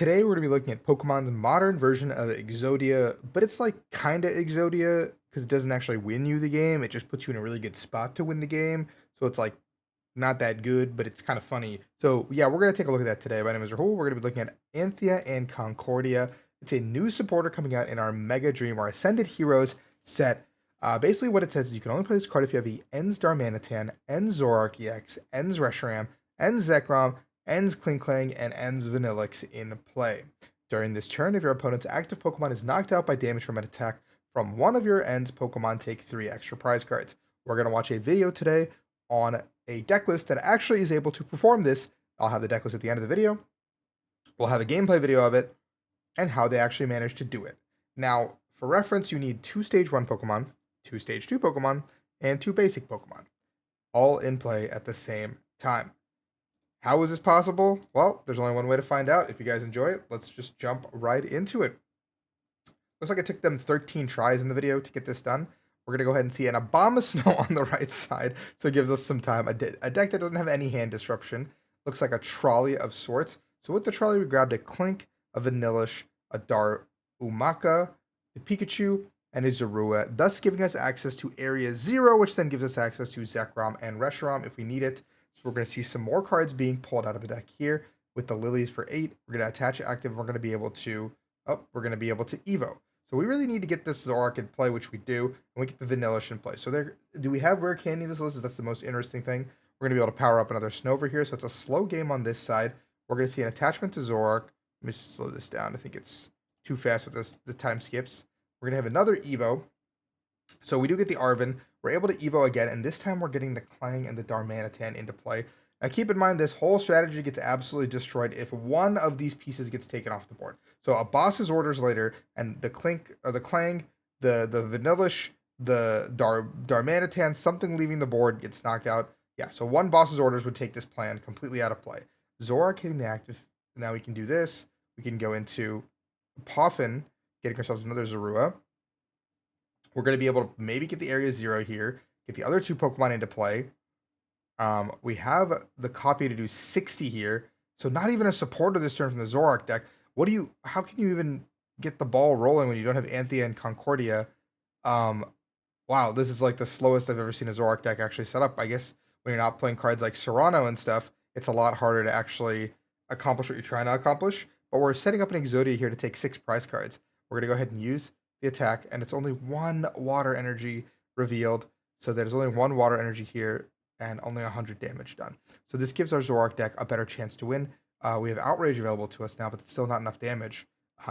Today we're going to be looking at Pokemon's modern version of Exodia, but it's like kind of Exodia because it doesn't actually win you the game. It just puts you in a really good spot to win the game. So it's like not that good, but it's kind of funny. So yeah, we're going to take a look at that today. My name is Rahul. We're going to be looking at Anthea and Concordia. It's a new supporter coming out in our Mega Dream, our Ascended Heroes set. Basically, what it says is you can only play this card if you have the Ens Darmanitan, Ens Zoroark EX, Ens Reshiram, Ens Zekrom, Ends Klinklang, and Ends Vanillix in play. During this turn, if your opponent's active Pokemon is knocked out by damage from an attack from one of your Ends Pokemon, take 3 extra prize cards. We're going to watch a video today on a deck list that actually is able to perform this. I'll have the deck list at the end of the video. We'll have a gameplay video of it and how they actually managed to do it. Now, for reference, you need 2 Stage 1 Pokemon, 2 Stage 2 Pokemon, and 2 Basic Pokemon, all in play at the same time. How is this possible? Well, there's only one way to find out. If you guys enjoy it, let's just jump right into it. Looks like it took them 13 tries in the video to get this done. We're going to go ahead and see an Abomasnow on the right side, so it gives us some time. A deck that doesn't have any hand disruption. Looks like a trolley of sorts. So with the trolley, we grabbed a Klink, a Vanillish, a Darumaka, a Pikachu, and a Zorua, thus giving us access to Area 0, which then gives us access to Zekrom and Reshiram if we need it. So we're going to see some more cards being pulled out of the deck here with the Lilies for 8. We're going to attach active. We're going to be able to, Evo. So we really need to get this Zoroark in play, which we do, and we get the Vanillish in play. So there, do we have rare candy in this list? That's the most interesting thing. We're going to be able to power up another Snover here, so it's a slow game on this side. We're going to see an attachment to Zoroark. Let me slow this down. I think it's too fast with this. The time skips. We're going to have another Evo. So we do get the Arven. We're able to Evo again, and this time we're getting the Clang and the Darmanitan into play. Now keep in mind, this whole strategy gets absolutely destroyed if one of these pieces gets taken off the board. So a boss's orders later, and the Clink or the Clang, the Vanillish, the Darmanitan, something leaving the board gets knocked out. Yeah, so one boss's orders would take this plan completely out of play. Zoroark hitting the active. Now we can do this. We can go into Poffin, getting ourselves another Zorua. We're going to be able to maybe get the Area 0 here, get the other 2 Pokemon into play. We have the copy to do 60 here, so not even a supporter this turn from the Zoroark deck. How can you even get the ball rolling when you don't have Anthea and Concordia? Wow, this is like the slowest I've ever seen a Zoroark deck actually set up. I guess when you're not playing cards like Serrano and stuff, it's a lot harder to actually accomplish what you're trying to accomplish. But we're setting up an Exodia here to take 6 prize cards. We're going to go ahead and use the attack, and it's only 1 water energy revealed. So there's only 1 water energy here, and only 100 damage done. So this gives our Zoroark deck a better chance to win. We have Outrage available to us now, but it's still not enough damage.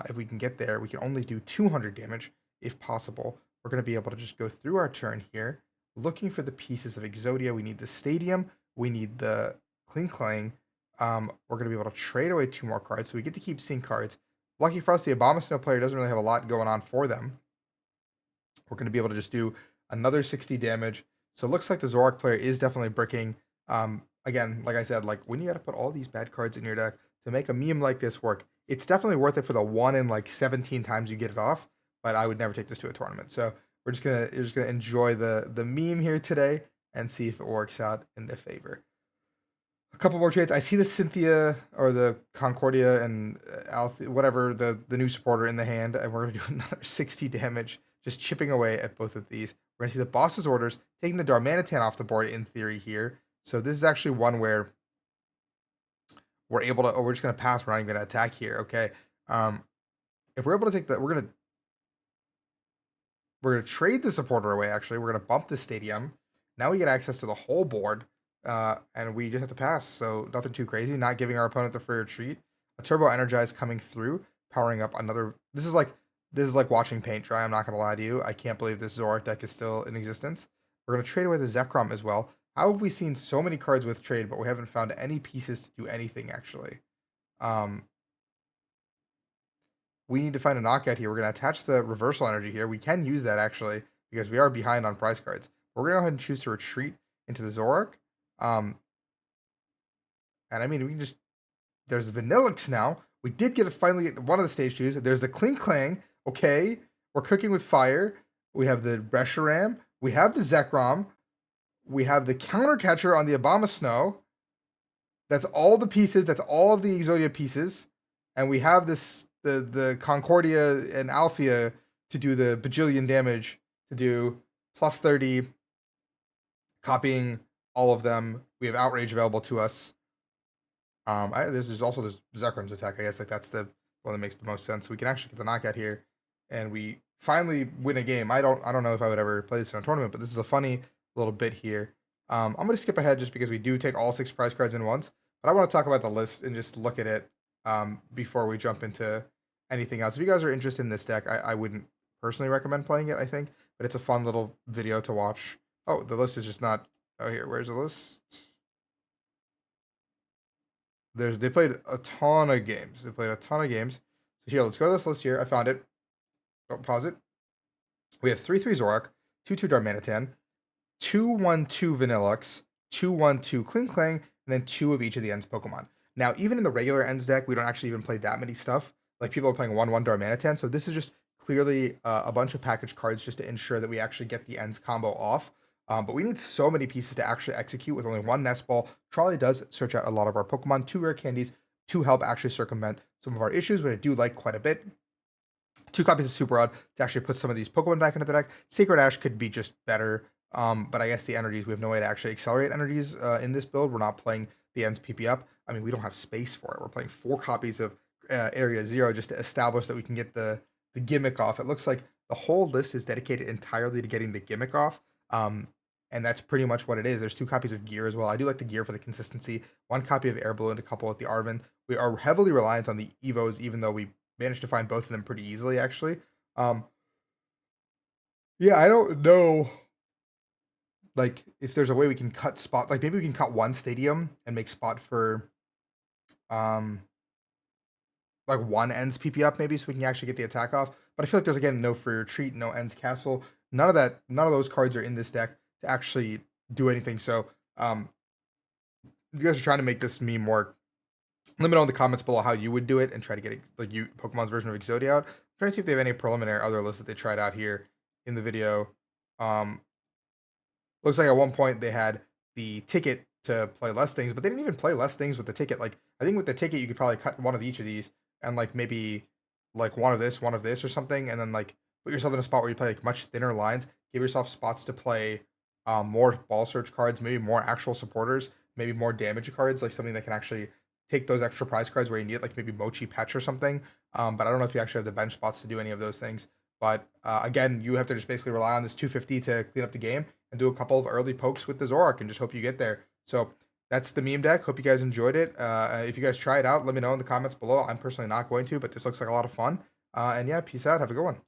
If we can get there, we can only do 200 damage if possible. We're going to be able to just go through our turn here, looking for the pieces of Exodia. We need the Stadium. We need the Klinklang. We're going to be able to trade away 2 more cards, so we get to keep seeing cards. Lucky for us, the Abomasnow player doesn't really have a lot going on for them. We're going to be able to just do another 60 damage. So it looks like the Zoroark player is definitely bricking. Again, like I said, like when you got to put all these bad cards in your deck to make a meme like this work, it's definitely worth it for the 1 in like 17 times you get it off. But I would never take this to a tournament. So we're just gonna enjoy the meme here today and see if it works out in their favor. A couple more trades. I see the Cynthia or the Concordia and whatever the new supporter in the hand, and we're gonna do another 60 damage, just chipping away at both of these. We're gonna see the boss's orders taking the Darmanitan off the board in theory here. So this is actually one where we're able to. Oh, we're just gonna pass. We're not even gonna attack here. Okay. If we're able to take that, we're gonna trade the supporter away. Actually, we're gonna bump the Stadium. Now we get access to the whole board. And we just have to pass, so nothing too crazy. Not giving our opponent the free retreat. A Turbo Energize coming through, powering up another. This is like watching paint dry. I'm not gonna lie to you. I can't believe this Zoroark deck is still in existence. We're gonna trade away the Zekrom as well. How have we seen so many cards with trade, but we haven't found any pieces to do anything actually? We need to find a knockout here. We're gonna attach the Reversal Energy here. We can use that actually because we are behind on prize cards. We're gonna go ahead and choose to retreat into the Zoroark. And I mean, we can just, there's Vanillix now. We did finally get one of the stage 2s. There's the Klinklang. Okay. We're cooking with fire. We have the Reshiram. We have the Zekrom. We have the Counter Catcher on the Abomasnow. That's all the pieces. That's all of the Exodia pieces. and we have the Concordia and Althea to do the bajillion damage, to do plus 30, copying all of them. We have Outrage available to us. There's also this Zekram's attack. I guess like that's the one that makes the most sense. We can actually get the knockout here, and we finally win a game. I don't know if I would ever play this in a tournament, but this is a funny little bit here. I'm gonna skip ahead just because we do take all 6 prize cards in once, but I want to talk about the list and just look at it before we jump into anything else. If you guys are interested in this deck, I wouldn't personally recommend playing it. I think, but it's a fun little video to watch. Oh, the list is just not. Oh, here. Where's the list? They played a ton of games. They played a ton of games. So here, let's go to this list here. I found it. Oh, pause it. We have 3/3 Zorak, 2/2 Darmanitan, 2/1/2 Vanillux, 2/1/2 Kling Klang, and then 2 of each of the ends Pokemon. Now, even in the regular ends deck, we don't actually even play that many stuff. Like people are playing 1/1 Darmanitan, so this is just clearly a bunch of package cards just to ensure that we actually get the ends combo off. But we need so many pieces to actually execute with only one nest ball. Trolley does search out a lot of our Pokemon, 2 rare candies to help actually circumvent some of our issues, which I do like quite a bit. 2 copies of Super Rod to actually put some of these Pokemon back into the deck. Sacred Ash could be just better, but I guess the energies, we have no way to actually accelerate energies in this build. We're not playing the ends PP up. I mean, we don't have space for it. We're playing 4 copies of Area Zero just to establish that we can get the gimmick off. It looks like the whole list is dedicated entirely to getting the gimmick off. And that's pretty much what it is. There's 2 copies of Gear as well. I do like the Gear for the consistency. 1 copy of Air Balloon, a couple with the Arvin. We are heavily reliant on the Evos, even though we managed to find both of them pretty easily, actually. Um, yeah, I don't know, like, if there's a way we can cut spot. Like, maybe we can cut 1 stadium and make spot for, um, like, 1 ends PP up, maybe, so we can actually get the attack off. But I feel like there's, again, no free retreat, no ends castle. None of those cards are in this deck to actually do anything. So, if you guys are trying to make this meme more, let me know in the comments below how you would do it and try to get like you Pokemon's version of Exodia out. I'm trying to see if they have any preliminary other lists that they tried out here in the video. Um, Looks like at one point they had the ticket to play less things, but they didn't even play less things with the ticket. Like I think with the ticket you could probably cut one of each of these and like maybe like one of this or something, and then like put yourself in a spot where you play like much thinner lines. Give yourself spots to play more ball search cards, maybe more actual supporters, maybe more damage cards, like something that can actually take those extra prize cards where you need it, like maybe Mochi Patch or something. But I don't know if you actually have the bench spots to do any of those things. But again, you have to just basically rely on this 250 to clean up the game and do a couple of early pokes with the Zoroark and just hope you get there. So that's the meme deck. Hope you guys enjoyed it. If you guys try it out, let me know in the comments below. I'm personally not going to, but this looks like a lot of fun. And yeah, peace out. Have a good one.